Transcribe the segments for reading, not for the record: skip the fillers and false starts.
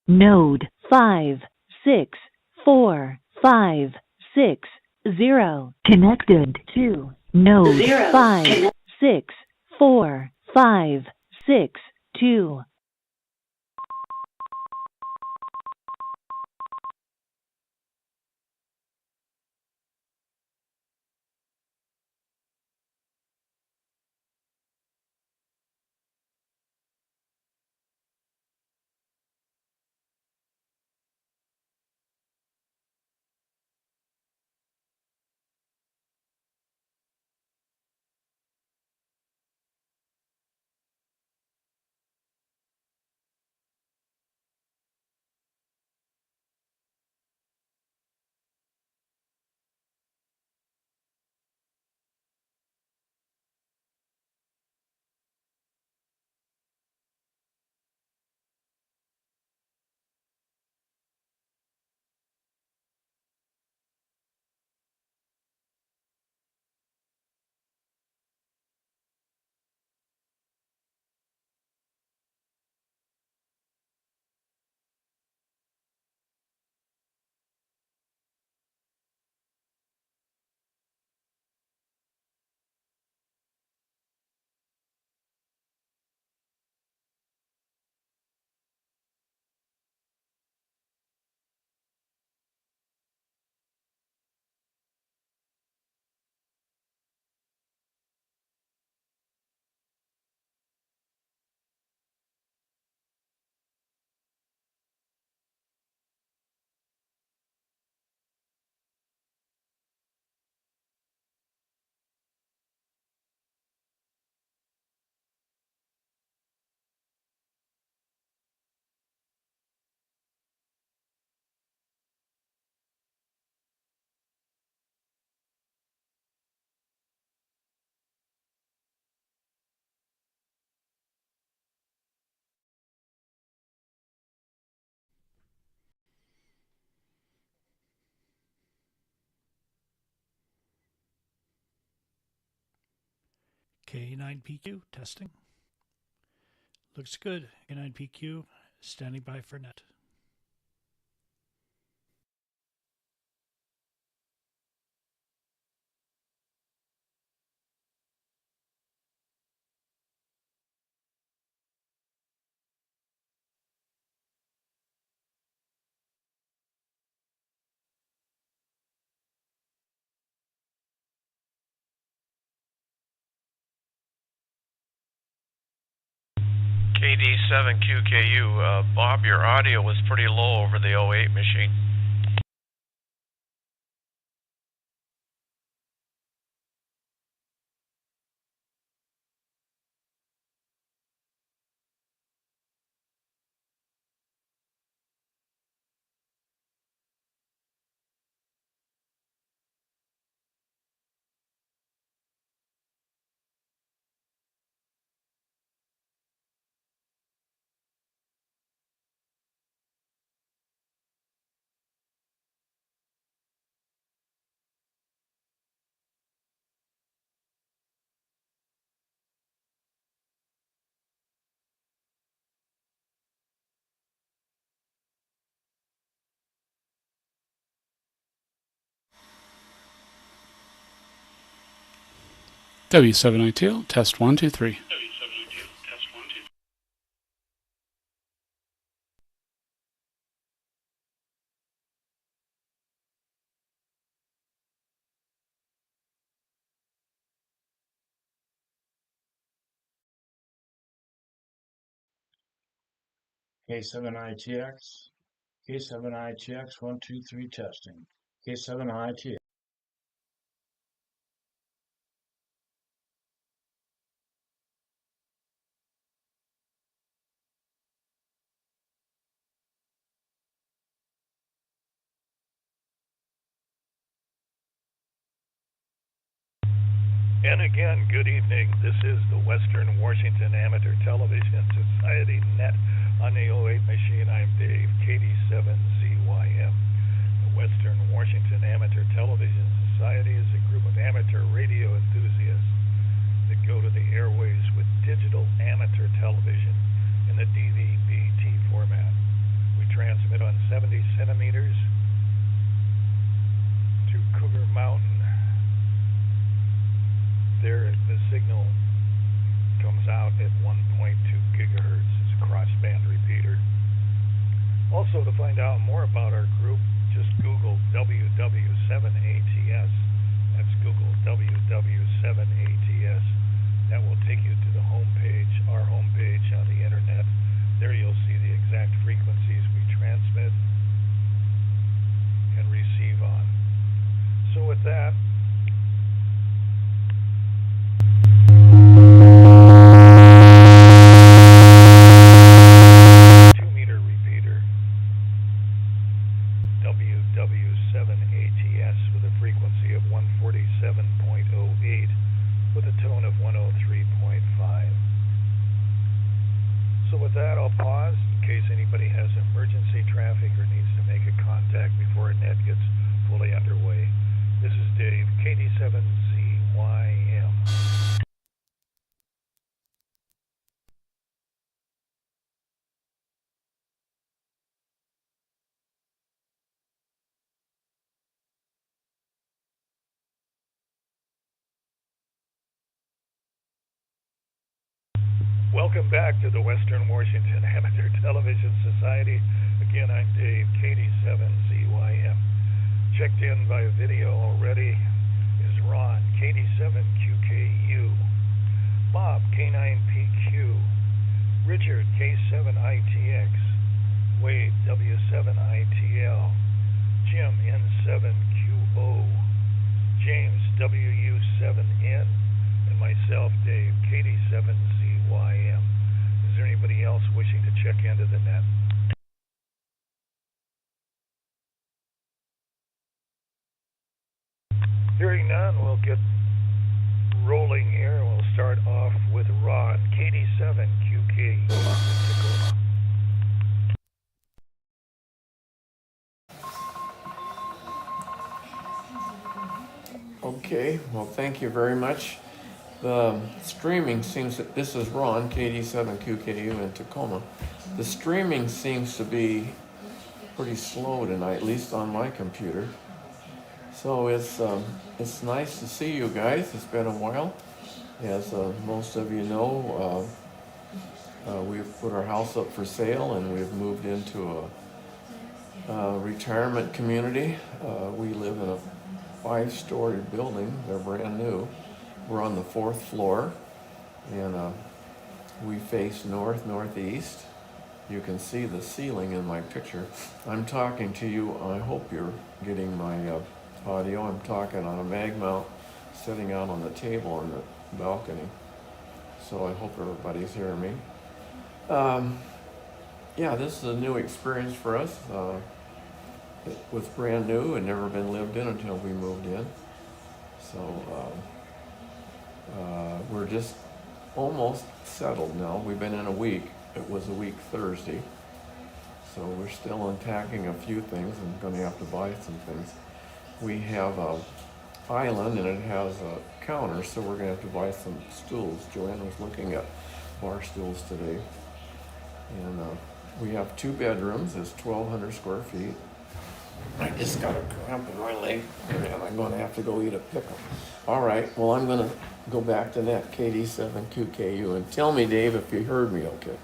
Node 56456 connected to node 56456 K9PQ testing. Looks good. K9PQ standing by for net. KD7QKU, Bob, your audio was pretty low over the 08 machine. W7ITL, test 1, 2, 3. K7ITX, K7ITX 1, 2, 3 testing. K7ITX. And again, good evening. This is the Western Washington Amateur Television Society Net on the 08 machine. I'm Dave, KD7ZYM. The Western Washington Amateur Television Society is a group of amateur radio enthusiasts that go to the airways with digital amateur television in the DVB-T format. We 70 centimeters to Cougar Mountain. There, the signal comes out at 1.2 gigahertz. It's a crossband repeater. Also, to find out more about our group, just Google WW7ATS. That's Google WW7ATS. That will take you to the homepage, our homepage on the internet. There you'll see the exact frequencies we transmit and receive on. So with that, WW7ATS with a frequency of 147.08 with a tone of 103.5. So with that, I'll pause in case anybody has emergency traffic or needs to make a contact before net gets fully underway. This is Dave, KD7ZYM. Welcome back to the Western Washington Amateur Television Society. Again, I'm Dave, KD7ZYM. Checked in by video already is Ron, KD7QKU. Bob, K9PQ. Richard, K7ITX. Wade, W7ITL. Jim, N7QO. James, WU7N. And myself, Dave, KD7ZYM. Is there anybody else wishing to check into the net? Hearing none, we'll get rolling here. We'll start off with Ron, KD7QK. Okay, well, thank you very much. The streaming seems that this is Ron, KD7QKU in Tacoma. The streaming seems to be pretty slow tonight, at least on my computer. So it's nice to see you guys. It's been a while. As most of you know, we've put our house up for sale and we've moved into a retirement community. We live in a 5-story building. They're brand new. We're on the 4th floor and we face northeast. You can see the ceiling in my picture. I'm talking to you. I hope you're getting my audio. I'm talking on a mag mount sitting out on the table on the balcony. So I hope everybody's hearing me. Yeah, this is a new experience for us. It was brand new and never been lived in until we moved in. So we're just almost settled now. We've been in a week. It was a week Thursday. So we're still unpacking a few things. I'm going to have to buy some things. We have a island and it has a counter, so we're going to have to buy some stools. Joanne was looking at bar stools today. And we have 2 bedrooms. It's 1,200 square feet. I just got a cramp in my leg and I'm going to have to go eat a pickle. All right, well, I'm going to go back to that KD7QKU and tell me, Dave, if you heard me okay.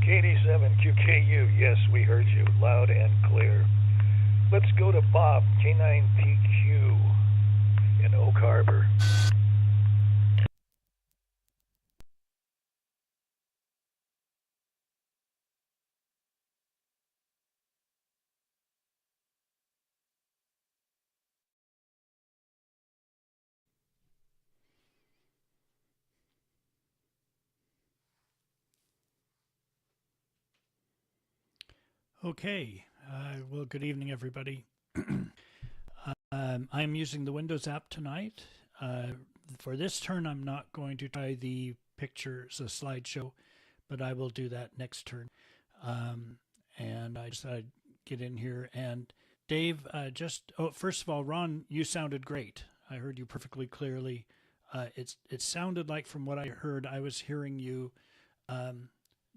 KD7QKU, yes, we heard you loud and clear. Let's go to Bob, K9PQ in Oak Harbor. Okay, well, good evening, everybody. I'm using the Windows app tonight. For this turn, I'm not going to try the pictures, a slideshow, but I will do that next turn. And I just get in here. And Dave, first of all, Ron, you sounded great. I heard you perfectly clearly. It sounded like, from what I heard, I was hearing you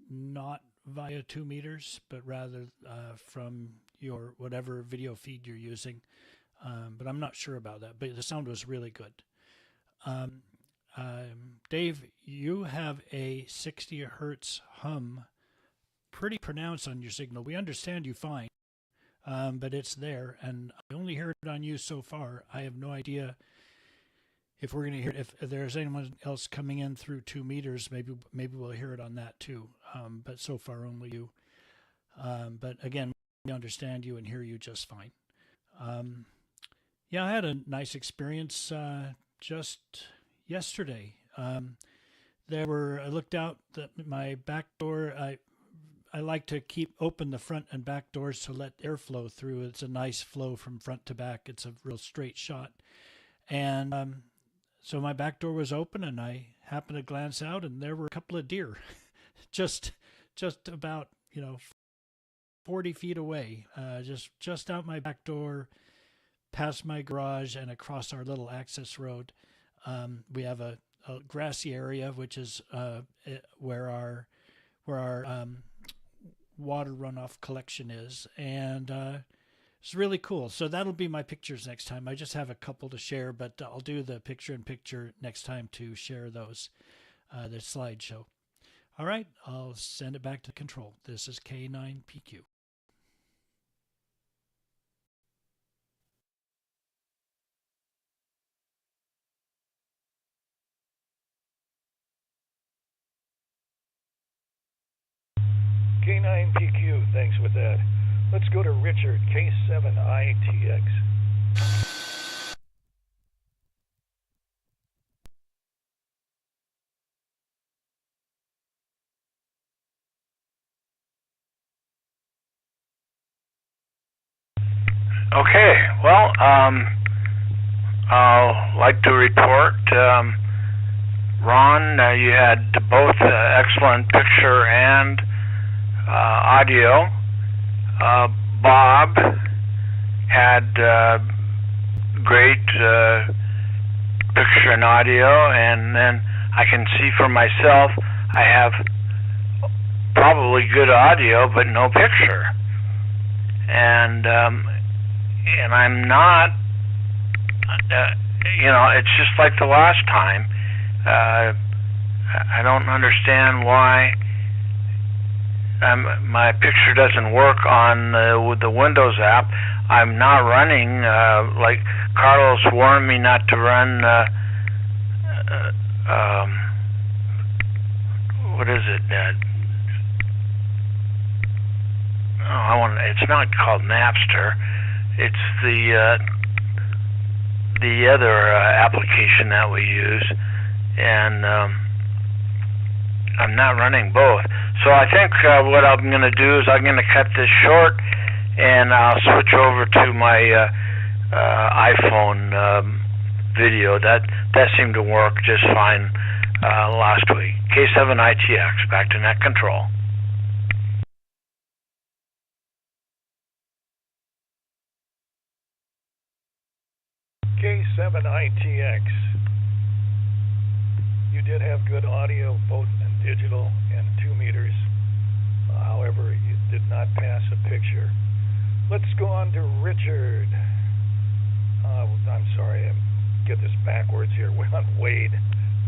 not via 2 meters, but rather from your whatever video feed you're using. But I'm not sure about that. But the sound was really good. Dave, you have a 60 hertz hum pretty pronounced on your signal. We understand you fine, but it's there, and I only heard it on you so far. I have no idea if we're going to hear it. If there's anyone else coming in through 2 meters, maybe we'll hear it on that too. But so far only you. But again, we understand you and hear you just fine. Yeah, I had a nice experience just yesterday. I looked out my back door. I like to keep open the front and back doors to let airflow through. It's a nice flow from front to back. It's a real straight shot. And so my back door was open, and I happened to glance out, and there were a couple of deer just about 40 feet away, just out my back door, past my garage, and across our little access road. We have a grassy area, which is where our water runoff collection is, and it's really cool. So that'll be my pictures next time. I just have a couple to share, but I'll do the picture-in-picture next time to share those, the slideshow. All right, I'll send it back to control. This is K9PQ. K9PQ, thanks with that. Let's go to Richard, K7ITX. Okay, well, I'll like to report, Ron, you had both excellent picture and audio. Bob had great picture and audio, and then I can see for myself I have probably good audio but no picture, and I'm not, it's just like the last time. I don't understand why my picture doesn't work on with the Windows app. I'm not running, like Carlos warned me not to run, what is it? It's not called Napster. It's the other application that we use, and I'm not running both. So I think what I'm going to do is I'm going to cut this short, and I'll switch over to my iPhone video. That seemed to work just fine last week. K7ITX, back to net control. K7ITX. You did have good audio, both in digital and 2 meters. However, you did not pass a picture. Let's go on to Richard. I'm sorry, I get this backwards here. We're on Wade,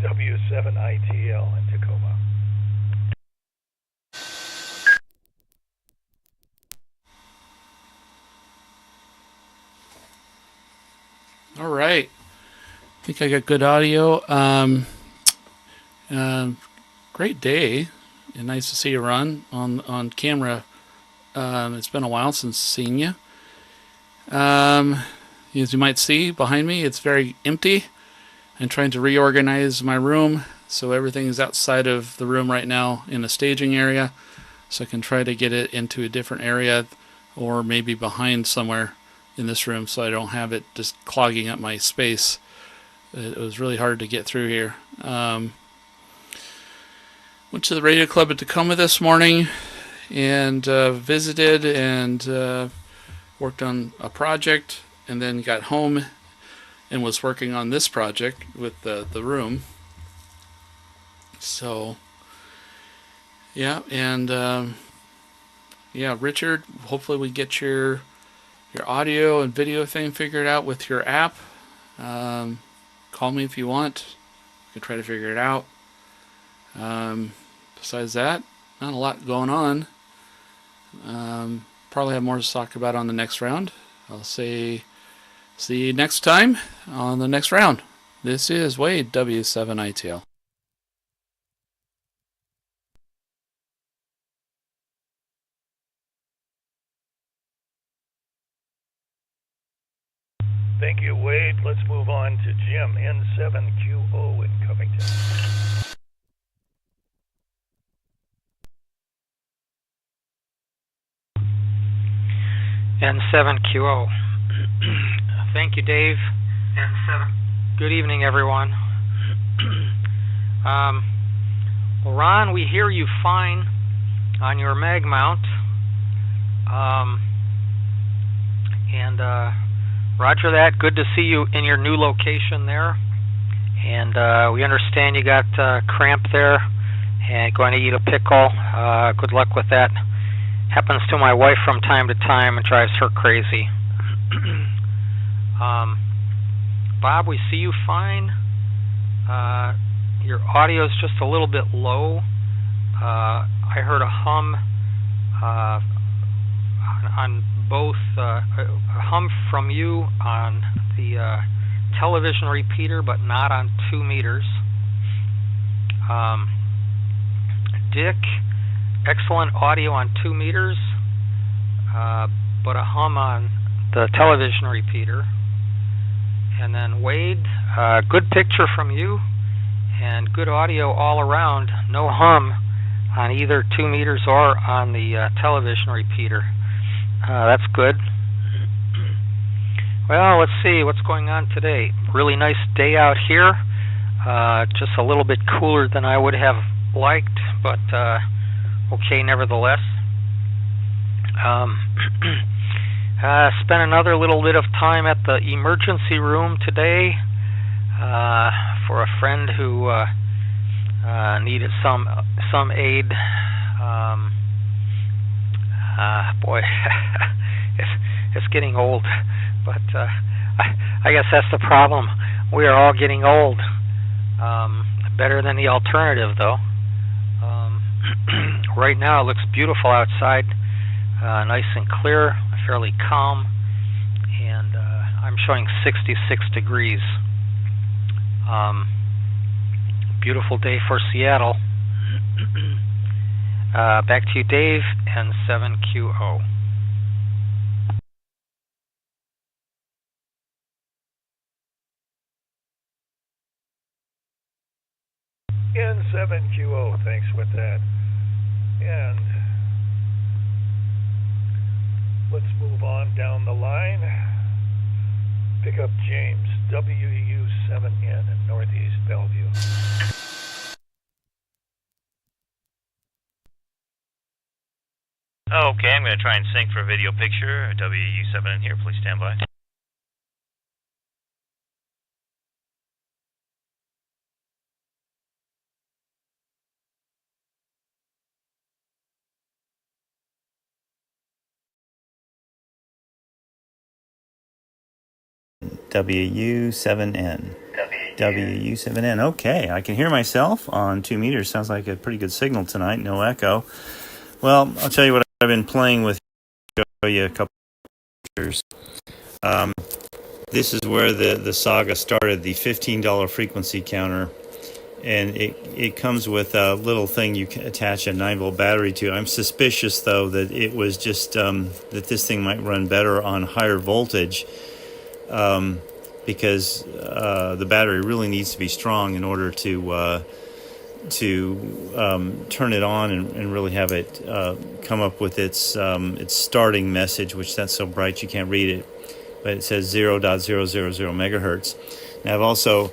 W7ITL in Tacoma. All right. I think I got good audio. Great day. And nice to see you run on camera. It's been a while since seeing you. As you might see behind me, it's very empty. I'm trying to reorganize my room, so everything is outside of the room right now in the staging area, so I can try to get it into a different area, or maybe behind somewhere in this room, so I don't have it just clogging up my space. It was really hard to get through here. Went to the radio club at Tacoma this morning and visited and worked on a project, and then got home and was working on this project with the room. So, yeah, and yeah, Richard, hopefully we get your audio and video thing figured out with your app. Call me if you want. We can try to figure it out. Besides that, not a lot going on. Probably have more to talk about on the next round. I'll say see you next time on the next round. This is Wade, W7ITL. Thank you, Wade. Let's move on to Jim, N7QO in Covington. N7QO. Thank you, Dave. N7. Good evening, everyone. Well, Ron, we hear you fine on your mag mount. And roger that. Good to see you in your new location there. And we understand you got cramp there and going to eat a pickle. Good luck with that. Happens to my wife from time to time and drives her crazy. Bob, we see you fine. Your audio is just a little bit low. I heard a hum on both, a hum from you on the television repeater, but not on 2 meters. Dick, excellent audio on 2 meters, but a hum on the television repeater. And then Wade, good picture from you, and good audio all around. No hum on either 2 meters or on the television repeater. That's good. Well, let's see what's going on today. Really nice day out here. Just a little bit cooler than I would have liked, but okay nevertheless. Spent another little bit of time at the emergency room today for a friend who needed some aid. Boy, it's getting old, but I guess that's the problem. We are all getting old. Better than the alternative, though. Right now, it looks beautiful outside, nice and clear, fairly calm, and I'm showing 66 degrees. Beautiful day for Seattle. Back to you, Dave, N7QO. N7QO, thanks with that. And let's move on down the line. Pick up James, WU7N in Northeast Bellevue. Okay, I'm going to try and sync for a video picture. WU7N here, please stand by. WU7N. WU7N. Okay, I can hear myself on 2 meters. Sounds like a pretty good signal tonight. No echo. Well, I'll tell you what I've been playing with. Show you a couple of pictures. This is where the saga started. The $15 frequency counter, and it comes with a little thing you can attach a 9-volt battery to. I'm suspicious though that it was just that this thing might run better on higher voltage. Because the battery really needs to be strong in order to turn it on and really have it come up with its starting message, which that's so bright you can't read it, but it says 0.000 megahertz. Now I've also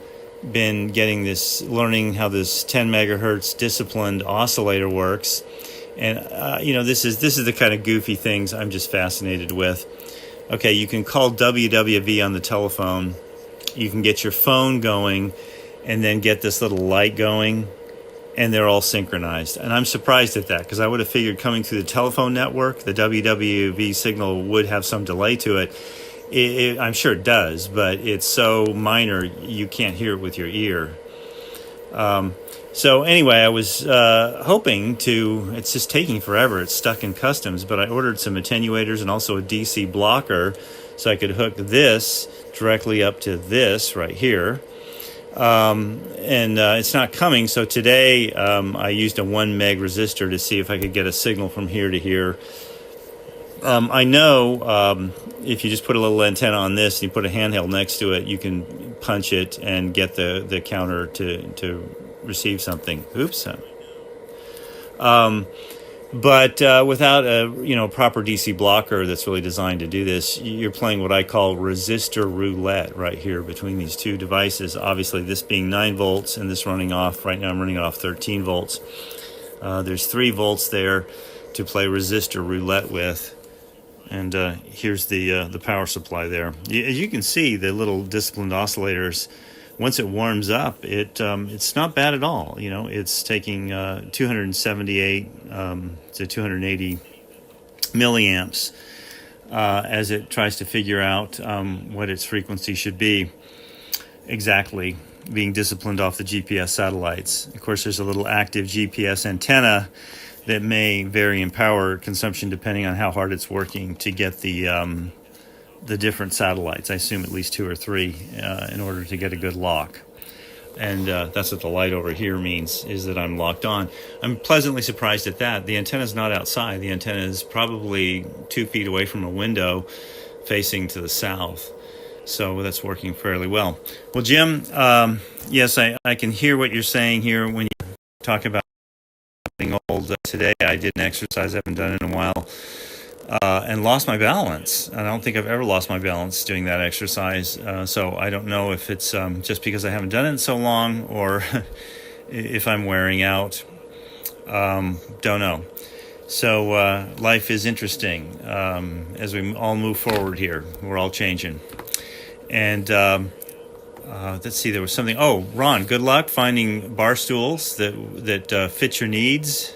been learning how this 10 megahertz disciplined oscillator works, and this is the kind of goofy things I'm just fascinated with. Okay, you can call WWV on the telephone, you can get your phone going and then get this little light going, and they're all synchronized. And I'm surprised at that, because I would have figured coming through the telephone network, the WWV signal would have some delay to it. I'm sure it does, but it's so minor you can't hear it with your ear. So anyway, I was hoping to, it's just taking forever, it's stuck in customs, but I ordered some attenuators and also a DC blocker so I could hook this directly up to this right here. And it's not coming, so today I used a 1 meg resistor to see if I could get a signal from here to here. I know if you just put a little antenna on this and you put a handheld next to it, you can punch it and get the counter to receive something. Oops. But without a proper DC blocker that's really designed to do this, you're playing what I call resistor roulette right here between these two devices. Obviously, this being 9 volts and this running off, right now I'm running it off 13 volts. There's 3 volts there to play resistor roulette with. And here's the power supply there. As you can see, the little disciplined oscillators, once it warms up, it's not bad at all. It's taking 278 to 280 milliamps as it tries to figure out what its frequency should be exactly, being disciplined off the GPS satellites. Of course, there's a little active GPS antenna that may vary in power consumption depending on how hard it's working to get the different satellites. I assume at least 2 or 3 in order to get a good lock. And that's what the light over here means, is that I'm locked on. I'm pleasantly surprised at that. The antenna's not outside. The antenna is probably 2 feet away from a window facing to the south. So that's working fairly well. Well, Jim, yes, I can hear what you're saying here when you talk about something old. Today I did an exercise I haven't done in a while. And lost my balance. I don't think I've ever lost my balance doing that exercise. So I don't know if it's just because I haven't done it in so long or if I'm wearing out. Don't know. So life is interesting as we all move forward here. We're all changing. And let's see, there was something. Oh, Ron, good luck finding bar stools that fit your needs.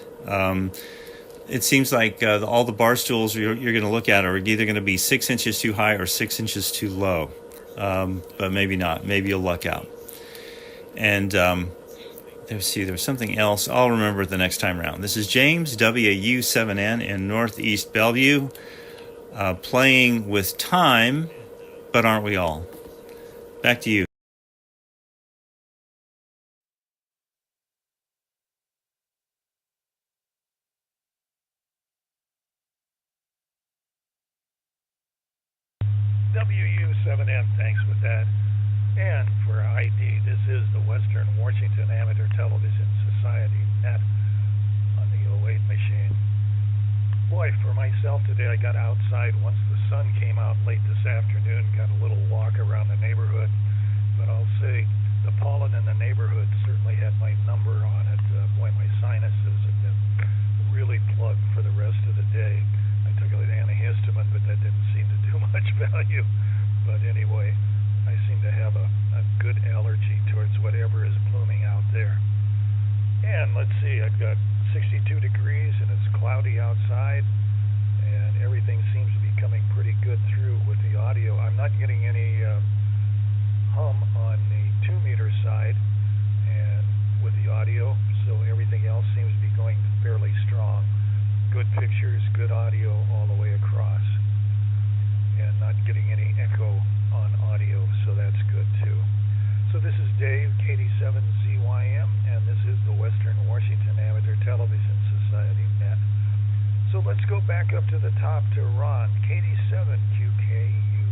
It seems like all the bar stools you're going to look at are either going to be 6 inches too high or 6 inches too low. But maybe not. Maybe you'll luck out. And there's something else. I'll remember it the next time around. This is James, WAU7N in Northeast Bellevue, playing with time, but aren't we all? Back to you. WU7N, thanks with that. And for ID, this is the Western Washington Amateur Television Society Net on the 08 machine. Boy, for myself today, I got outside once the sun came out late this afternoon, got a little walk around the neighborhood. But I'll say the pollen in the neighborhood certainly had my number on it. Boy, my sinuses have been really plugged for the rest of the day. I took an antihistamine, but that didn't seem to do much value. But anyway, I seem to have a good allergy towards whatever is blooming out there. And let's see, I've got 62 degrees and it's cloudy outside, and everything seems to be coming pretty good through with the audio. I'm not getting any hum on the 2-meter side and with the audio, so everything else seems to be going fairly strong. Good pictures, good audio all the way across, and not getting any echo on audio, so that's good too. So this is Dave, KD7ZYM, and this is the Western Washington Amateur Television Society Net. So let's go back up to the top to Ron, KD7QKU.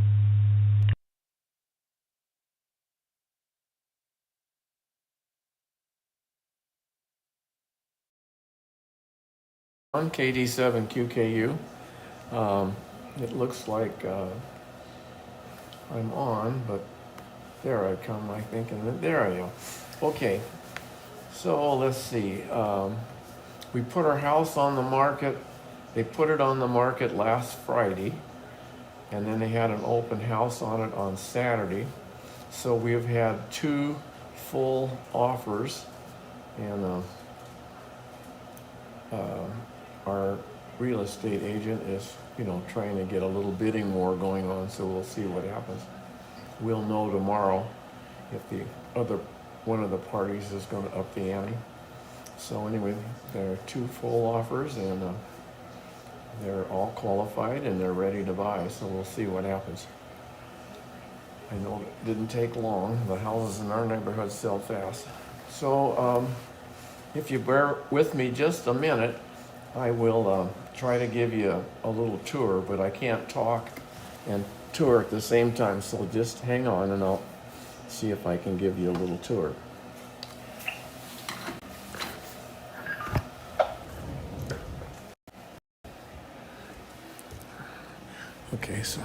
On KD7QKU, it looks like I'm on, but there I come, I think, and then there I am. Okay, so let's see. We put our house on the market. They put it on the market last Friday, and then they had an open house on it on Saturday. So we have had 2 full offers, and our real estate agent is, trying to get a little bidding war going on, so we'll see what happens. We'll know tomorrow if one of the parties is going to up the ante. So anyway, there are 2 full offers, and they're all qualified and they're ready to buy, so we'll see what happens. I know it didn't take long. The houses in our neighborhood sell fast. So if you bear with me just a minute, I will try to give you a little tour, but I can't talk and tour at the same time, so just hang on and I'll see if I can give you a little tour. Okay, so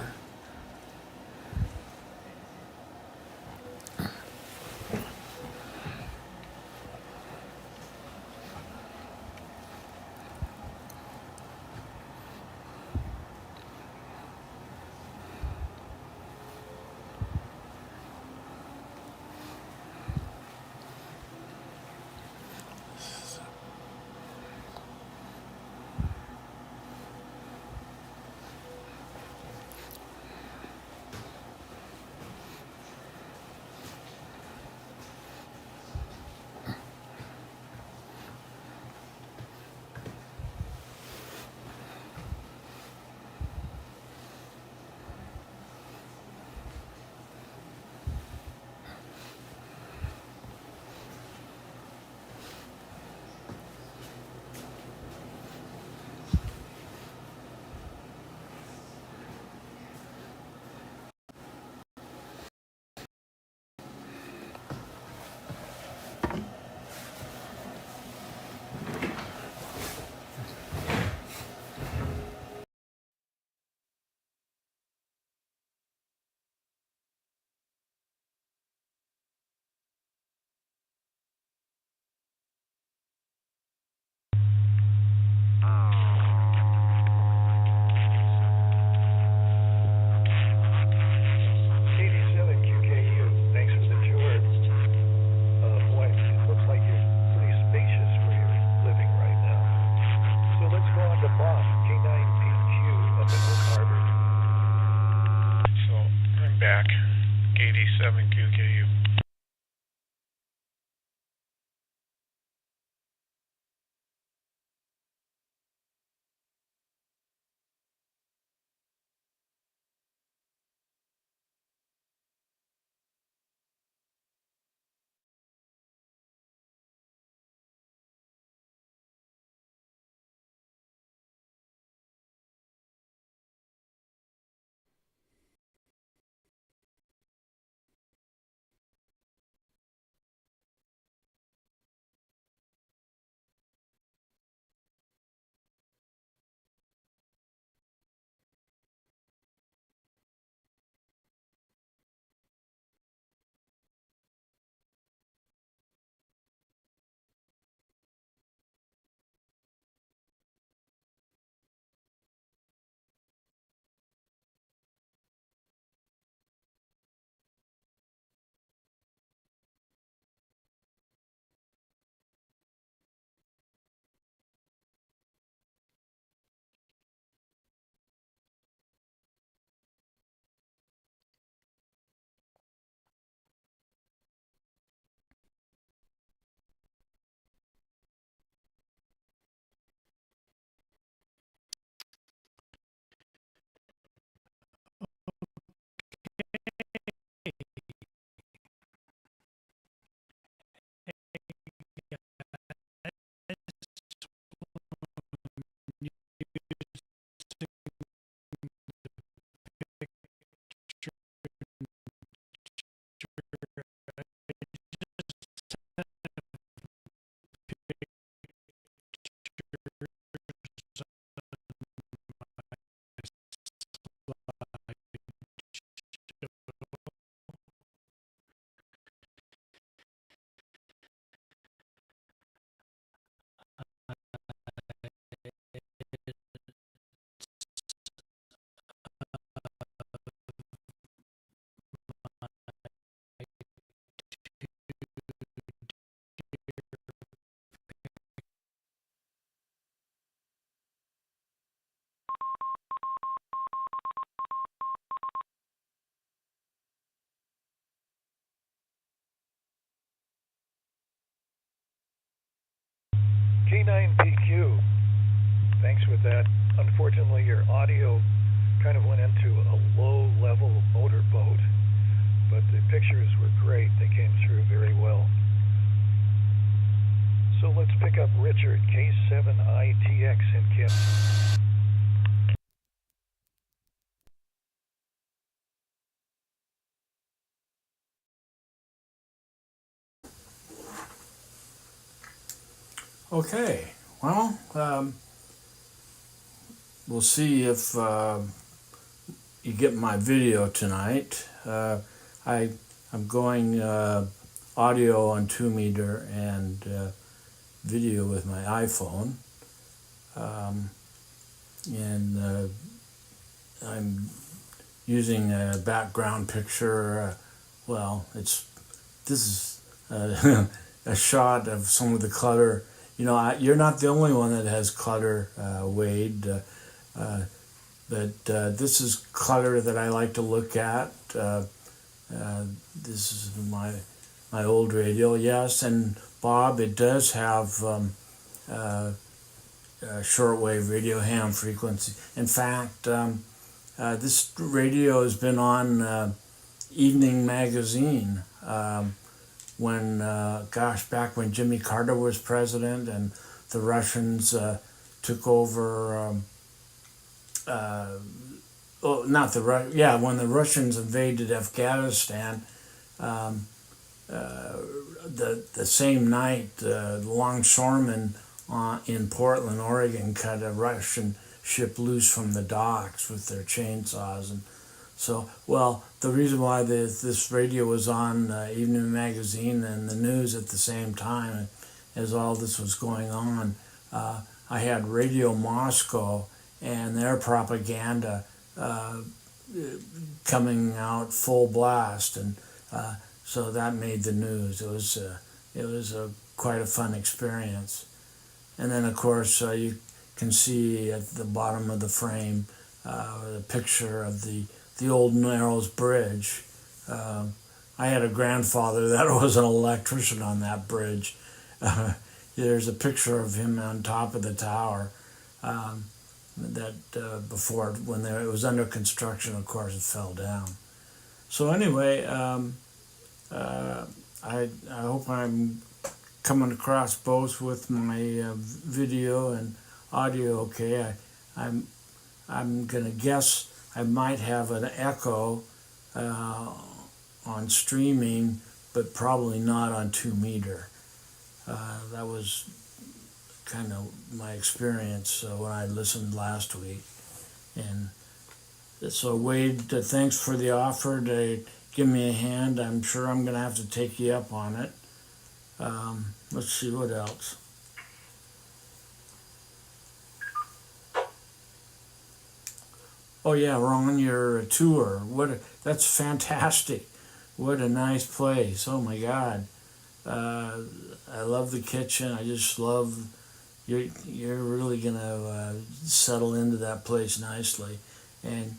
K9PQ, thanks with that. Unfortunately, your audio kind of went into a low-level motorboat, but the pictures were great. They came through very well. So let's pick up Richard, K7ITX in Kansas. Okay, well, we'll see if you get my video tonight. I'm going audio on 2 meter and video with my iPhone, and I'm using a background picture. This is a shot of some of the clutter. You know, you're not the only one that has clutter, Wade, but this is clutter that I like to look at. This is my old radio, yes, and Bob, it does have shortwave radio ham frequency. In fact, this radio has been on Evening Magazine when, back when Jimmy Carter was president and the Russians took over. When the Russians invaded Afghanistan. The same night, the longshoremen in Portland, Oregon, cut a Russian ship loose from the docks with their chainsaws, and so the reason why this radio was on Evening Magazine and the news at the same time as all this was going on, I had Radio Moscow and their propaganda coming out full blast, and so that made the news. It was quite a fun experience. And then, of course, you can see at the bottom of the frame the picture of the old Narrows Bridge. I had a grandfather that was an electrician on that bridge. There's a picture of him on top of the tower. Before, when it was under construction, of course, it fell down. So anyway, I hope I'm coming across both with my video and audio okay. I'm gonna guess I might have an echo on streaming, but probably not on 2 meter. That was kind of my experience when I listened last week. And so Wade, thanks for the offer to give me a hand. I'm sure I'm going to have to take you up on it. Let's see what else. Oh yeah, Ron, your tour. That's fantastic. What a nice place. Oh my God. I love the kitchen. I just love, you're really gonna settle into that place nicely. And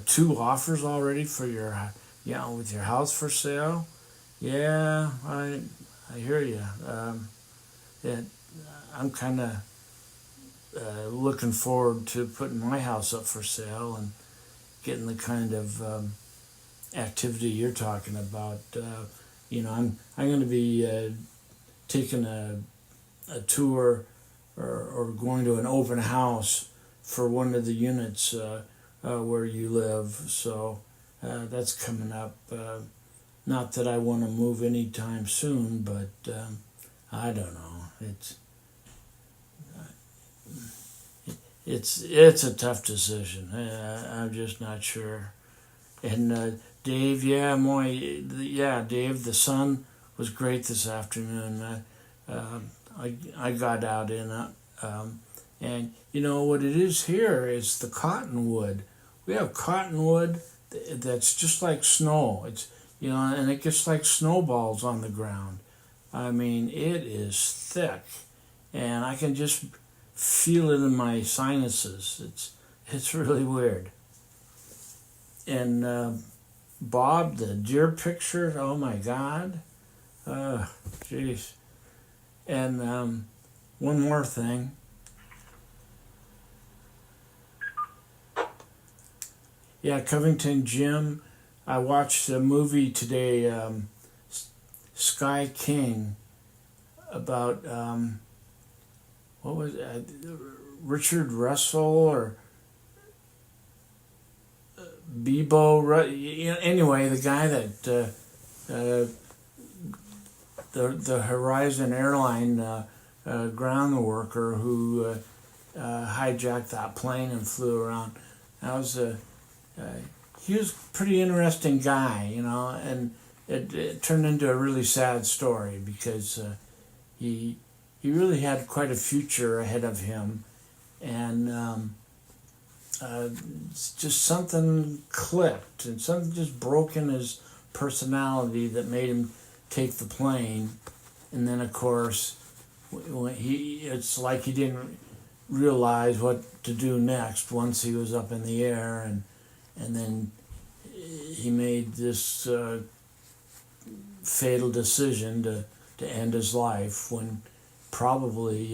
2 offers already for your, with your house for sale. Yeah, I hear you. I'm kind of looking forward to putting my house up for sale and getting the kind of activity you're talking about. I'm going to be taking a tour or going to an open house for one of the units where you live. So that's coming up. Not that I want to move anytime soon, but I don't know. It's a tough decision. I'm just not sure. And Dave, Dave, the sun was great this afternoon. I got out in it. And you know what it is here is the cottonwood. We have cottonwood that's just like snow. It's, and it gets like snowballs on the ground. I mean, it is thick, and I can just feel it in my sinuses. It's really weird. And Bob, the deer picture, oh my God. Jeez. And one more thing. Yeah, Covington Jim. I watched a movie today, Sky King, about what was it? Richard Russell or Bebo. Anyway, the guy that the Horizon airline ground worker who hijacked that plane and flew around. That was he was a pretty interesting guy, and it turned into a really sad story because he really had quite a future ahead of him, and just something clicked and something just broke in his personality that made him take the plane. And then of course it's like he didn't realize what to do next once he was up in the air, and then he made this fatal decision to end his life when probably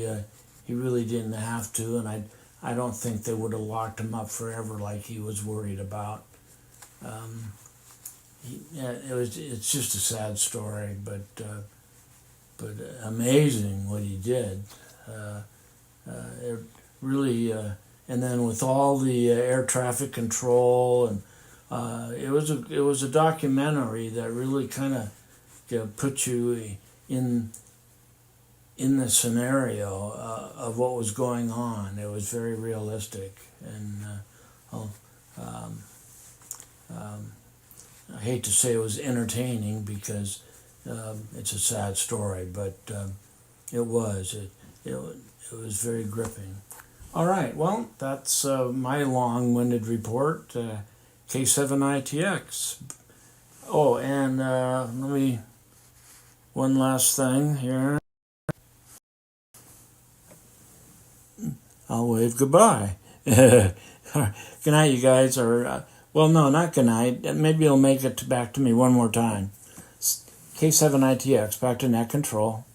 he really didn't have to, and I don't think they would have locked him up forever like he was worried about. It's just a sad story, but amazing what he did. It really, and then with all the air traffic control, and it was a documentary that really kind of put you in the scenario of what was going on. It was very realistic, and I hate to say it was entertaining because it's a sad story, but it was very gripping. All right, well, that's my long-winded report. K7ITX. Oh, and one last thing here. I'll wave goodbye. Good night, you guys. Or well, no, not good night. Maybe you'll make it back to me one more time. K7ITX, back to net control.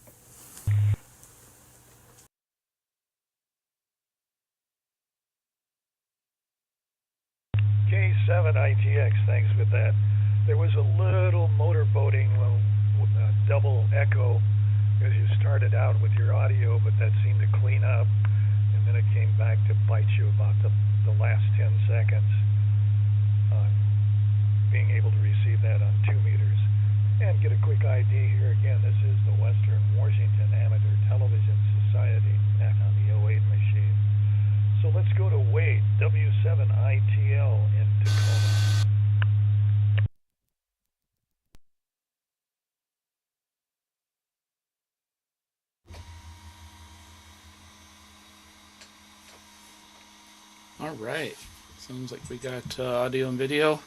K7ITX, thanks for that. There was a little motorboating with a double echo as you started out with your audio, but that seemed to clean up, and then it came back to bite you about the last 10 seconds. Being able to receive that on 2 meters. And get a quick ID here again. This is the Western Washington Amateur Television Society Net on the 08 machine. So let's go to Wade, W7ITL in Tacoma. All right. Sounds like we got audio and video.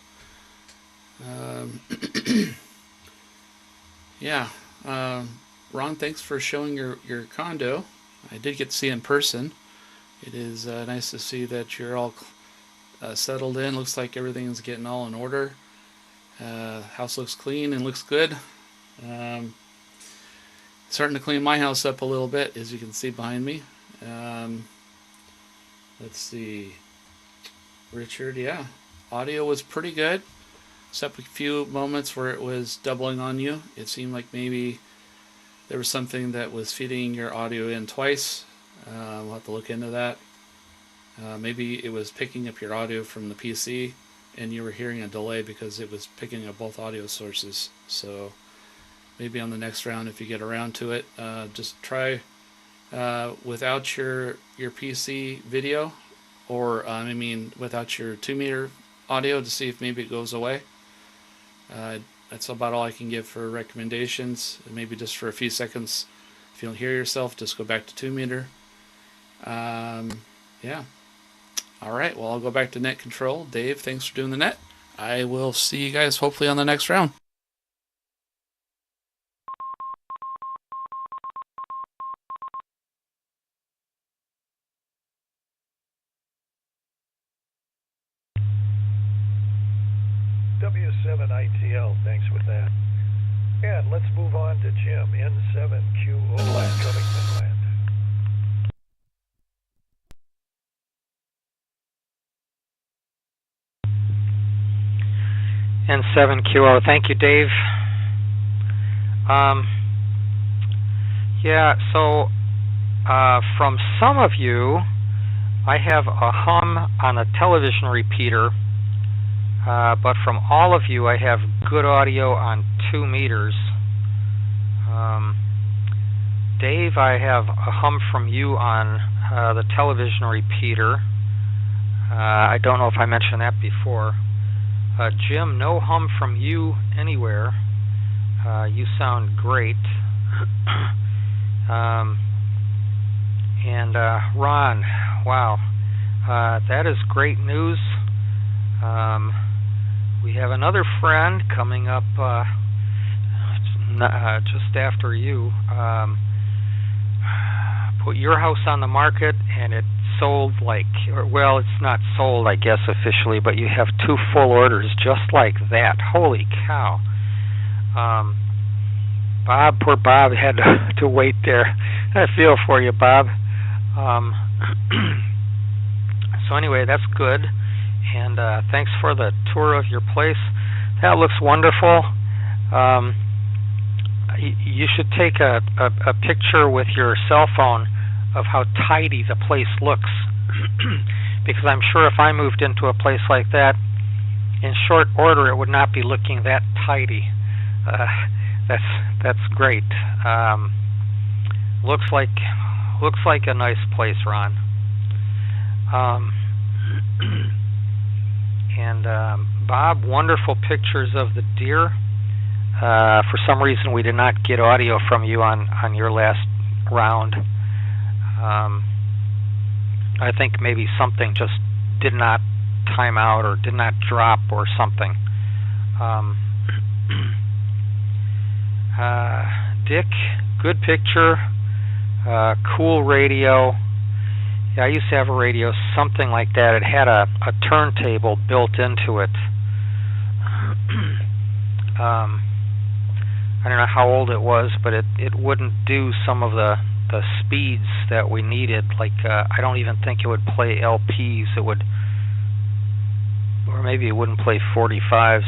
Yeah. Ron, thanks for showing your condo. I did get to see it in person. It is nice to see that you're all settled in. Looks like everything's getting all in order. House looks clean and looks good. Starting to clean my house up a little bit, as you can see behind me. Let's see. Richard, yeah. Audio was pretty good, except a few moments where it was doubling on you. It seemed like maybe there was something that was feeding your audio in twice. We'll have to look into that. Maybe it was picking up your audio from the PC and you were hearing a delay because it was picking up both audio sources. So maybe on the next round, if you get around to it, just try without your PC video, or without your 2-meter audio, to see if maybe it goes away. That's about all I can give for recommendations. Maybe just for a few seconds, if you don't hear yourself, just go back to 2-meter. Yeah. All right, well, I'll go back to net control. Dave, thanks for doing the net. I will see you guys hopefully on the next round. W7ITL, thanks with that. And let's move on to Jim, N7QO, Covington Land. N7QO. Thank you, Dave. Yeah, so from some of you, I have a hum on a television repeater, but from all of you, I have good audio on 2 meters. Dave, I have a hum from you on the television repeater. I don't know if I mentioned that before. Jim, no hum from you anywhere. You sound great. And Ron, wow, that is great news. We have another friend coming up just after you. Put your house on the market, and it sold well, it's not sold, I guess, officially, but you have 2 full orders just like that. Holy cow. Bob, poor Bob had to wait there. I feel for you, Bob. So anyway, that's good. And thanks for the tour of your place. That looks wonderful. You should take a picture with your cell phone of how tidy the place looks. Because I'm sure if I moved into a place like that, in short order, it would not be looking that tidy. That's great. Looks like a nice place, Ron. And Bob, wonderful pictures of the deer. For some reason, we did not get audio from you on your last round. I think maybe something just did not time out or did not drop or something. Dick, good picture, cool radio. Yeah, I used to have a radio, something like that. It had a turntable built into it. I don't know how old it was, but it wouldn't do some of the speeds that we needed. Like, I don't even think it would play LPs. It would, or maybe it wouldn't play 45s.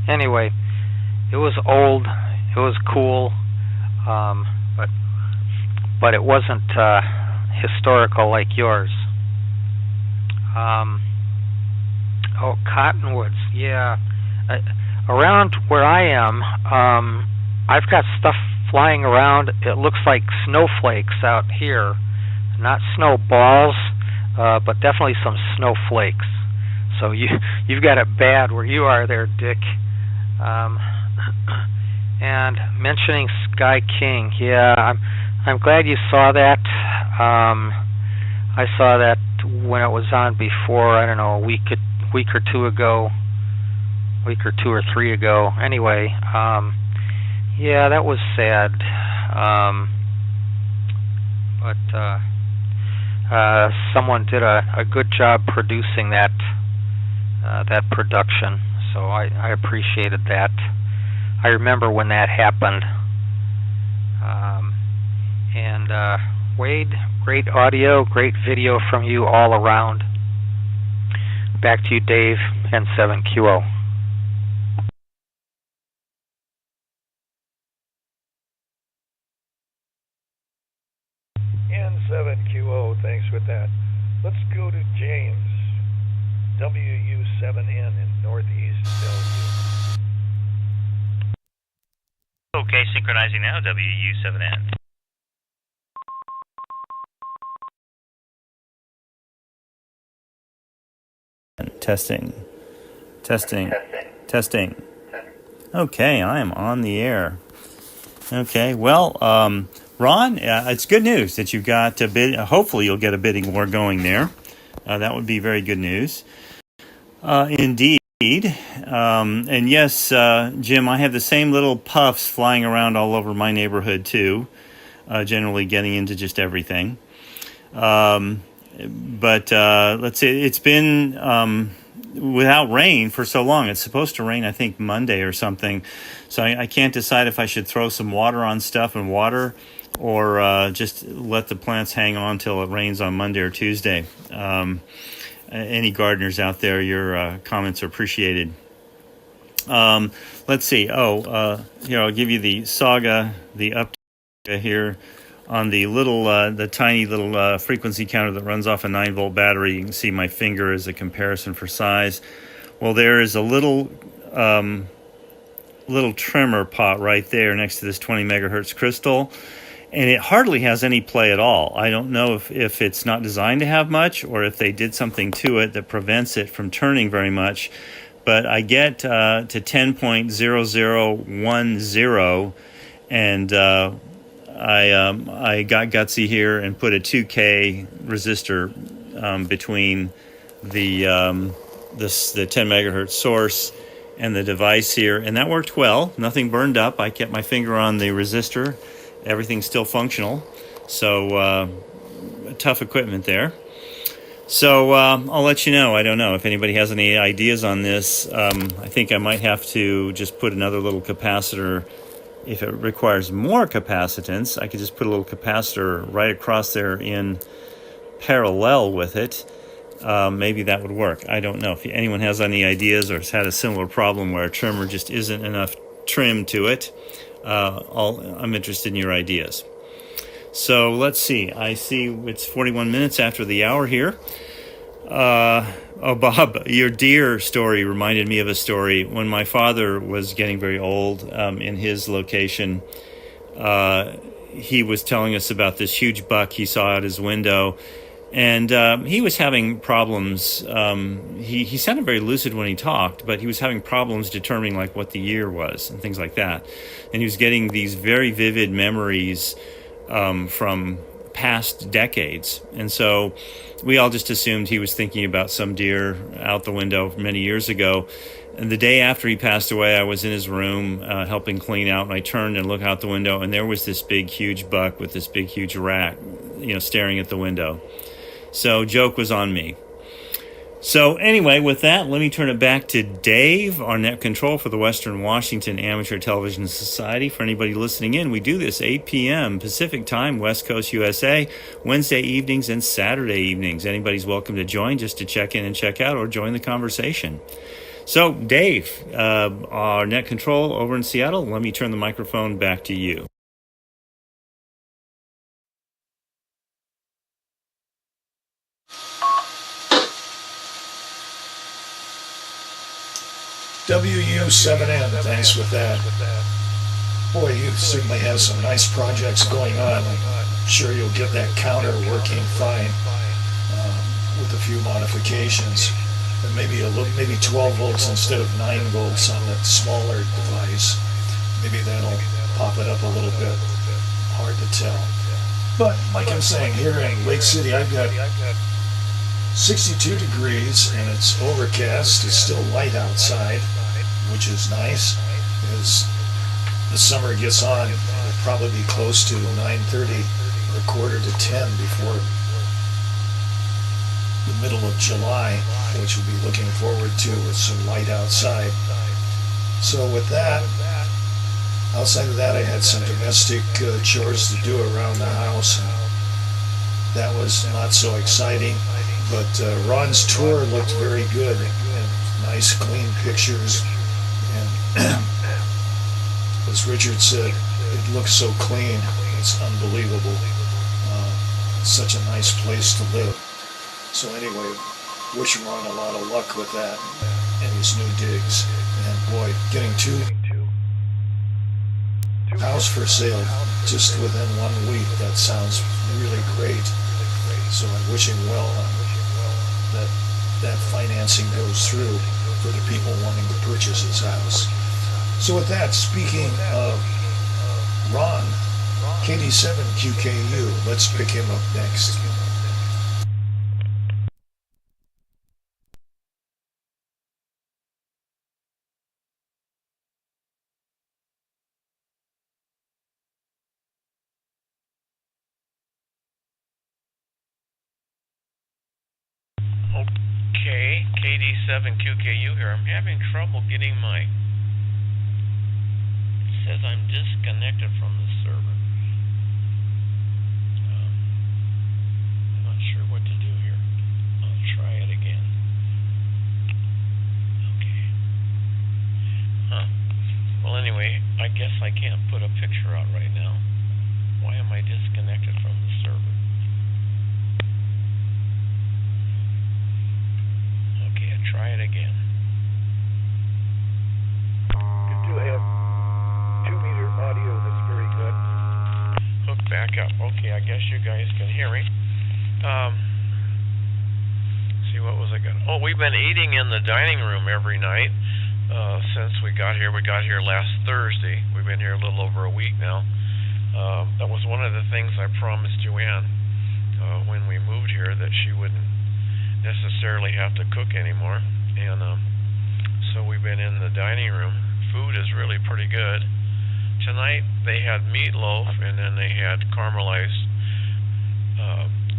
Anyway, it was old. It was cool, but it wasn't historical like yours. Oh, cottonwoods. Yeah. Around where I am, I've got stuff flying around. It looks like snowflakes out here. Not snowballs, but definitely some snowflakes. So you've got it bad where you are there, Dick. And mentioning Sky King, yeah, I'm glad you saw that. I saw that when it was on before. I don't know, a week or 2 ago, week or 2 or 3 ago. Anyway, yeah, that was sad. But someone did a good job producing that production, so I appreciated that. I remember when that happened. And Wade, great audio, great video from you all around. Back to you, Dave, N7QO. N7QO, thanks for that. Let's go to James, WU7N in Northeast Bellevue. Okay, synchronizing now, WU7N. Testing. Okay, I am on the air. Okay, well, Ron, it's good news that you've got a bid. Hopefully, you'll get a bidding war going there. That would be very good news. Indeed. And yes, Jim, I have the same little puffs flying around all over my neighborhood too, generally getting into just everything. But let's see, it's been without rain for so long. It's supposed to rain, I think, Monday or something. So I can't decide if I should throw some water on stuff and water or just let the plants hang on till it rains on Monday or Tuesday. Any gardeners out there, your comments are appreciated. Let's see. Here, I'll give you the saga, the update here on the the tiny little frequency counter that runs off a 9-volt battery. You can see my finger as a comparison for size. Well, there is a little trimmer pot right there next to this 20 megahertz crystal, and it hardly has any play at all. I don't know if it's not designed to have much, or if they did something to it that prevents it from turning very much. But I get to 10.0010, and I got gutsy here and put a 2K resistor between the 10 megahertz source and the device here, and that worked well. Nothing burned up. I kept my finger on the resistor. Everything's still functional. So tough equipment there. So I'll let you know. I don't know if anybody has any ideas on this. I think I might have to just put another little capacitor. If it requires more capacitance, I could just put a little capacitor right across there in parallel with it. Maybe that would work. I don't know. If anyone has any ideas or has had a similar problem where a trimmer just isn't enough trim to it, I'm interested in your ideas. So let's see. I see it's 41 minutes after the hour here. Bob, your deer story reminded me of a story. When my father was getting very old in his location, he was telling us about this huge buck he saw out his window. And he was having problems. He sounded very lucid when he talked, but he was having problems determining like what the year was and things like that. And he was getting these very vivid memories from past decades. And so we all just assumed he was thinking about some deer out the window many years ago. And the day after he passed away, I was in his room helping clean out, and I turned and looked out the window, and there was this big, huge buck with this big, huge rat, staring at the window. So joke was on me. So anyway, with that, let me turn it back to Dave, our net control for the Western Washington Amateur Television Society. For anybody listening in, we do this 8 p.m. Pacific Time, West Coast USA, Wednesday evenings and Saturday evenings. Anybody's welcome to join just to check in and check out or join the conversation. So Dave, our net control over in Seattle, let me turn the microphone back to you. WU7N, thanks with that. Boy, you certainly have some nice projects going on. I'm sure you'll get that counter working fine with a few modifications. And maybe 12 volts instead of 9 volts on that smaller device. Maybe that'll pop it up a little bit. Hard to tell. But like I'm saying, here in Lake City, I've got 62 degrees and it's overcast. It's still light outside, which is nice. As the summer gets on, it'll probably be close to 9:30 or 9:45 before the middle of July, which we'll be looking forward to with some light outside. So with that, outside of that, I had some domestic chores to do around the house, and that was not so exciting. But Ron's tour looked very good, and nice clean pictures, and as Richard said, it looks so clean, it's unbelievable. Such a nice place to live. So anyway, wish Ron a lot of luck with that and his new digs. And boy, getting two house for sale just within 1 week, that sounds really great. So I wish him well that financing goes through for the people wanting to purchase his house. So with that, speaking of Ron, KD7QKU, let's pick him up next. Okay, KD7QKU here. I'm having trouble getting my... It says I'm disconnected from the server. I'm not sure what to do here. I'll try it again. Okay. I guess I can't put a picture out right now. Why am I disconnected from the server? Okay, try it again. You do have 2-meter audio that's very good. Hook back up. Okay, I guess you guys can hear me. See, what was I going to... Oh, we've been eating in the dining room every night since we got here. We got here last Thursday. We've been here a little over a week now. That was one of the things I promised Joanne when we moved here, that she wouldn't necessarily have to cook anymore. And so we've been in the dining room. Food is really pretty good. Tonight they had meatloaf, and then they had caramelized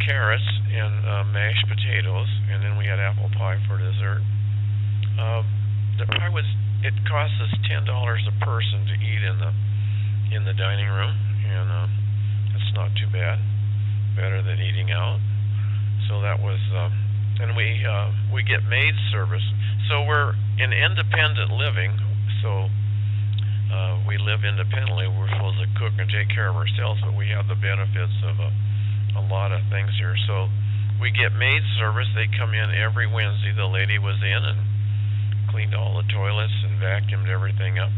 carrots and mashed potatoes, and then we had apple pie for dessert. It cost us $10 a person to eat in the dining room, and that's not too bad. Better than eating out. So that was, and we get maid service. So we're in independent living. So we live independently. We're supposed to cook and take care of ourselves, but we have the benefits of a lot of things here. So we get maid service. They come in every Wednesday. The lady was in and cleaned all the toilets and vacuumed everything up.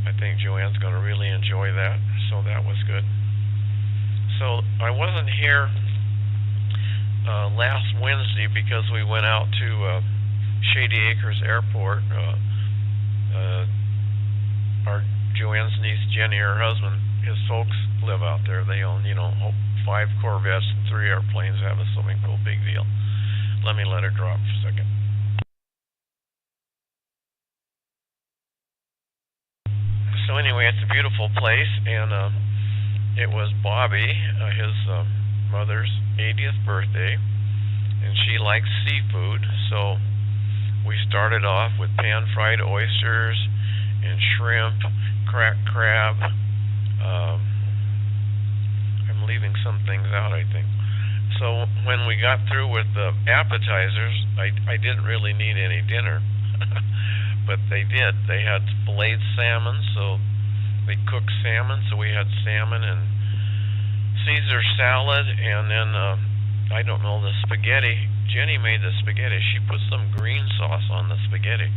I think Joanne's going to really enjoy that. So that was good. So I wasn't here last Wednesday because we went out to Shady Acres Airport. Our Joanne's niece Jenny, her husband, his folks live out there. They own, 5 Corvettes and 3 airplanes, have a swimming pool, big deal. Let me let her drop for a second. So anyway, it's a beautiful place, and it was Bobby, his mother's 80th birthday, and she likes seafood, so we started off with pan-fried oysters and shrimp, cracked crab. I'm leaving some things out, I think. So when we got through with the appetizers, I didn't really need any dinner, but they did. They had filleted salmon, so they cooked salmon, so we had salmon and Caesar salad, and then I don't know, the spaghetti. Jenny made the spaghetti. She put some green sauce on the spaghetti.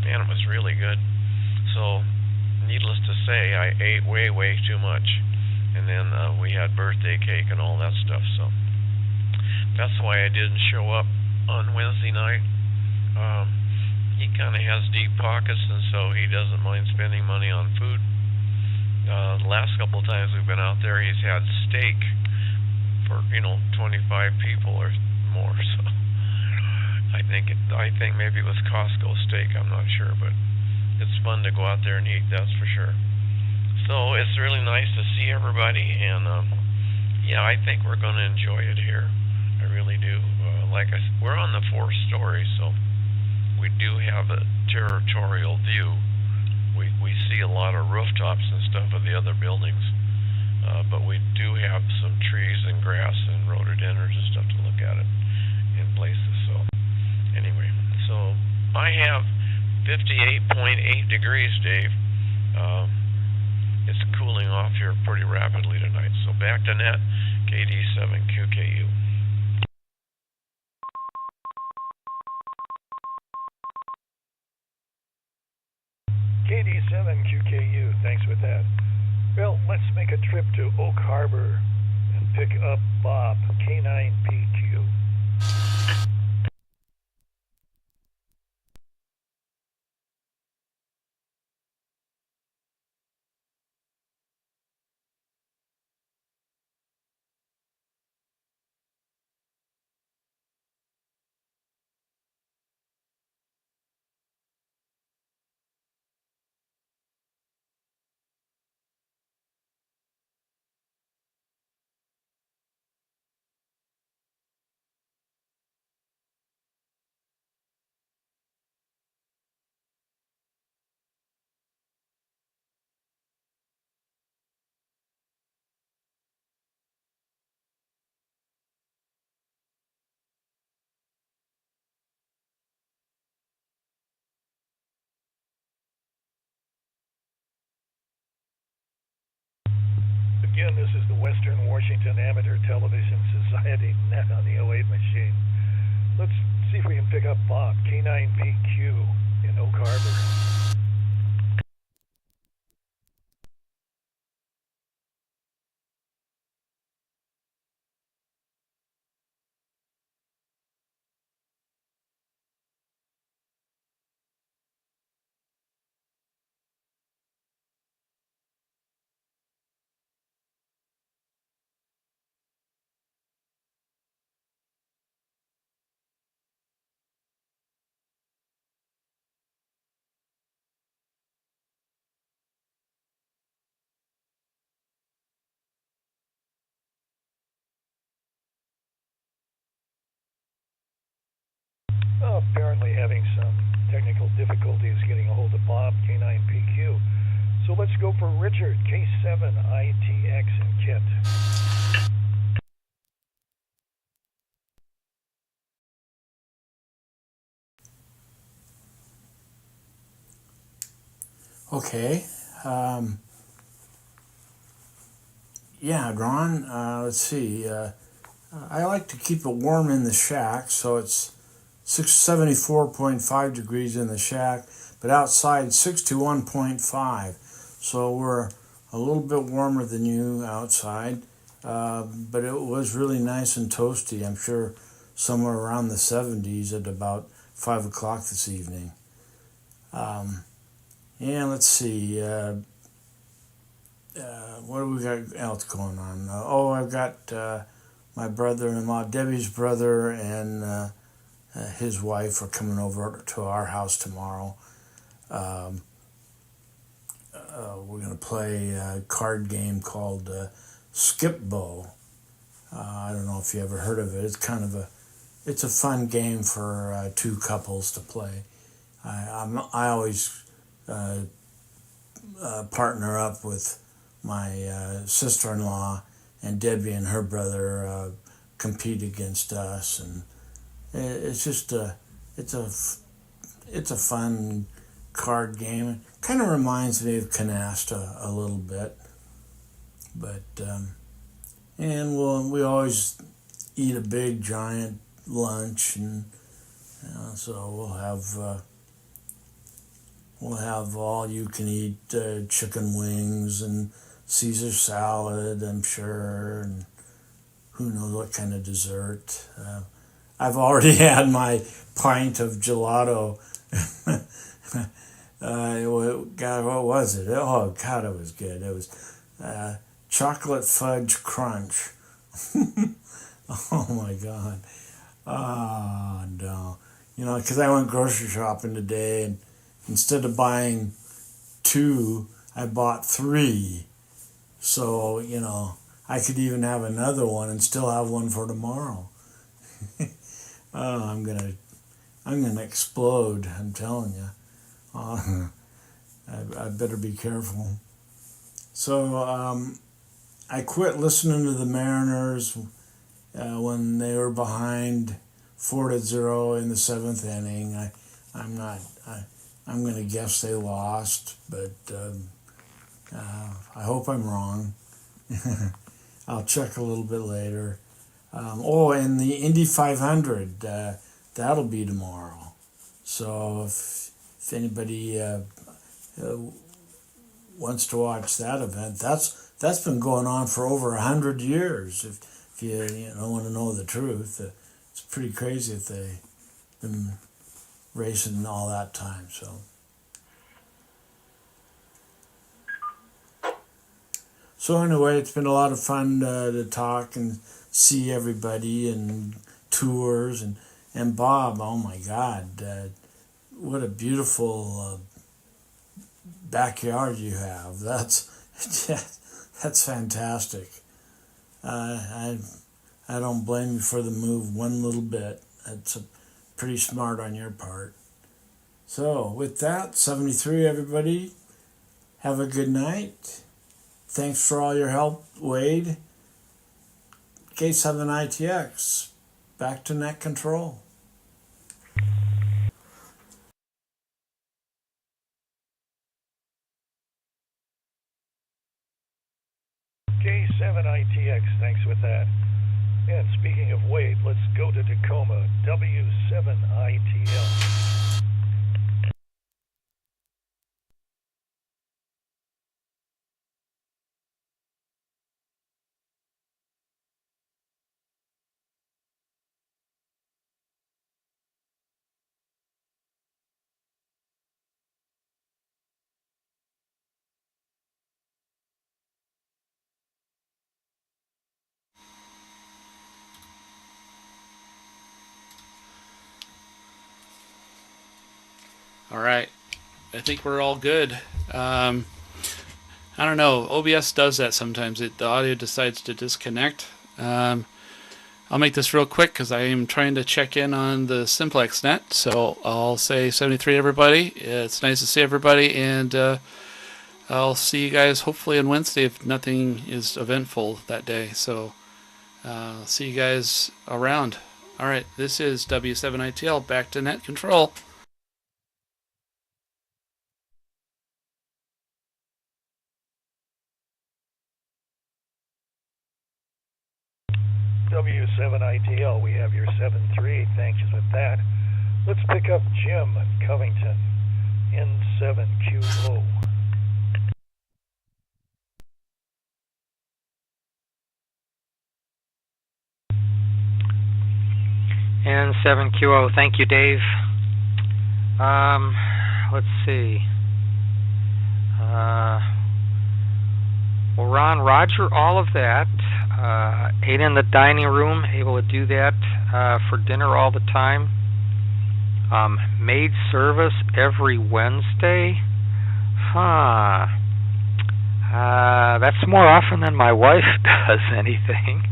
Man, it was really good. So, needless to say, I ate way too much. And then we had birthday cake and all that stuff. So that's why I didn't show up on Wednesday night. He kind of has deep pockets, and so he doesn't mind spending money on food. The last couple of times we've been out there, he's had steak for 25 people or more. So I think maybe it was Costco steak. I'm not sure, but it's fun to go out there and eat. That's for sure. So it's really nice to see everybody, and yeah, I think we're going to enjoy it here. I really do. Like I said, we're on the 4th story, so we do have a territorial view. We see a lot of rooftops and stuff of the other buildings, but we do have some trees and grass and rhododendrons and stuff to look at it in places. So anyway, so I have 58.8 degrees, Dave. It's cooling off here pretty rapidly tonight. So back to net, KD7QKU. KD7QKU, thanks for that. Well, let's make a trip to Oak Harbor and pick up Bob, K9PQ. Again, this is the Western Washington Amateur Television Society Net on the 08 machine. Let's see if we can pick up Bob, K9PQ in Oak Harbor. Apparently having some technical difficulties getting a hold of Bob, K9PQ. So let's go for Richard, K7ITX in Kent. Okay. Yeah, Ron, let's see. I like to keep it warm in the shack, so it's 74.5 degrees in the shack, but outside 61.5. So we're a little bit warmer than you outside, but it was really nice and toasty. I'm sure somewhere around the 70s at about 5 o'clock this evening. And let's see, what do we got else going on? I've got my brother-in-law, Debbie's brother, and his wife are coming over to our house tomorrow. We're going to play a card game called Skip Bow. I don't know if you ever heard of it. It's a fun game for two couples to play. I always partner up with my sister-in-law, and Debbie and her brother compete against us, and it's just it's a fun card game. It kind of reminds me of canasta a little bit, but and we always eat a big giant lunch, and so we'll have all you can eat chicken wings and Caesar salad, I'm sure, and who knows what kind of dessert. I've already had my pint of gelato. God, what was it? Oh, God, it was good. It was chocolate fudge crunch. Oh, my God. Oh, no. Because I went grocery shopping today, and instead of buying 2, I bought 3. So, I could even have another one and still have one for tomorrow. Oh, I'm gonna explode, I'm telling you. I better be careful. So, I quit listening to the Mariners when they were behind 4-0 in the 7th inning. I'm gonna guess they lost, but I hope I'm wrong. I'll check a little bit later. And the Indy 500, that'll be tomorrow. So if anybody wants to watch that event, that's been going on for over 100 years. If you want to know the truth, it's pretty crazy that they've been racing all that time. So anyway, it's been a lot of fun to talk and see everybody and tours and Bob. Oh my God, what a beautiful backyard you have. That's fantastic. I don't blame you for the move one little bit. That's pretty smart on your part. So with that, 73 everybody, have a good night. Thanks for all your help, Wade. K7ITX, back to net control. K7 Thanks with that. And speaking of Wade, let's go to Tacoma, W7ITL. All right, I think we're all good. I don't know, OBS does that sometimes. The audio decides to disconnect. I'll make this real quick because I am trying to check in on the Simplex net. So I'll say 73 everybody. It's nice to see everybody, and I'll see you guys hopefully on Wednesday if nothing is eventful that day. So see you guys around. All right, this is W7ITL, back to net control. W7ITL, we have your 738. Thanks with that. Let's pick up Jim in Covington, N7QO. N7QO, thank you, Dave. Let's see. Well, Ron, Roger, all of that. Ate in the dining room, able to do that for dinner all the time. Maid service every Wednesday. That's more often than my wife does anything.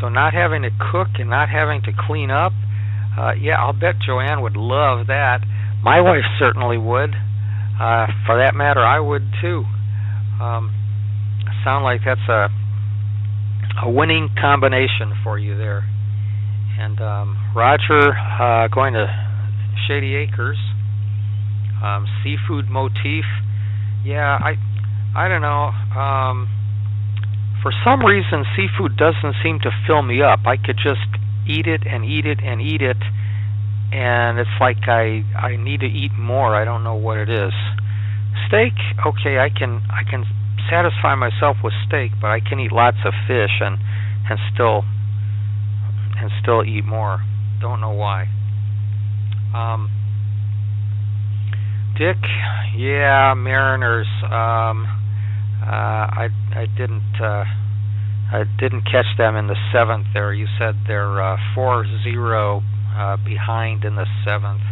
So not having to cook and not having to clean up, yeah, I'll bet Joanne would love that. My wife certainly would. For that matter, I would too. Sound like that's a winning combination for you there. And Roger, going to Shady Acres, seafood motif. Yeah, I don't know. For some reason, seafood doesn't seem to fill me up. I could just eat it and eat it and eat it, and it's like I need to eat more. I don't know what it is. Steak, okay, I can satisfy myself with steak, but I can eat lots of fish and still eat more. Don't know why. Dick, yeah, Mariners. I didn't catch them in the seventh there. You said they're 4-0 behind in the seventh.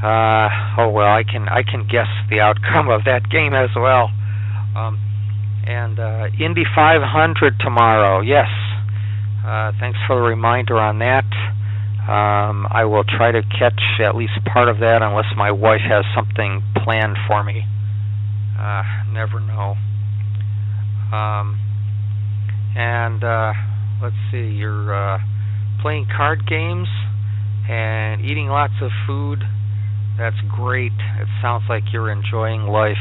Oh well, I can guess the outcome of that game as well. And Indy 500 tomorrow. Yes. Thanks for the reminder on that. I will try to catch at least part of that unless my wife has something planned for me. Never know. Let's see, you're playing card games and eating lots of food. That's great. It sounds like you're enjoying life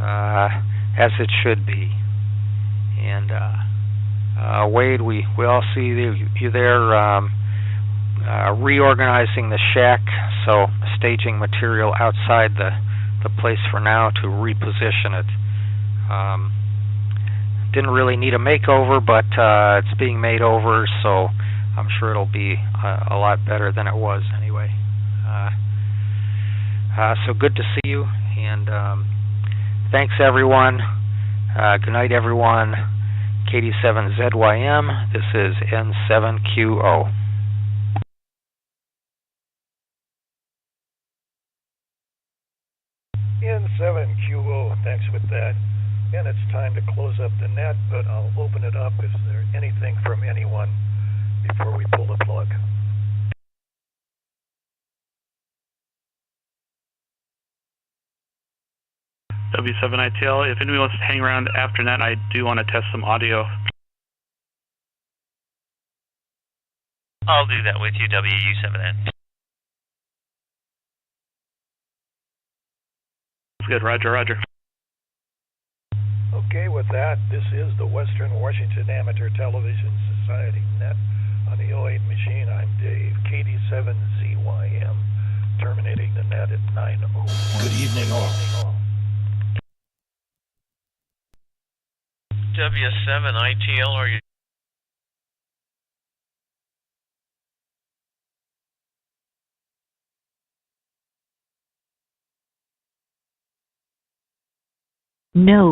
as it should be. And Wade, we all see you there reorganizing the shack, so staging material outside the place for now to reposition it. Didn't really need a makeover, but it's being made over, so I'm sure it'll be a lot better than it was anyway. So good to see you, and thanks everyone. Good night everyone. KD7ZYM, this is N7QO. N7QO, thanks with that. And it's time to close up the net, but I'll open it up if there's anything from anyone before we pull the plug. W7ITL, if anyone wants to hang around after that, I do want to test some audio. I'll do that with you, WU7N. Good, roger, roger. Okay, with that, this is the Western Washington Amateur Television Society Net on the 08 machine. I'm Dave, KD7ZYM, terminating the net at 9:01. Good evening, all. W7 ITL, are you? No.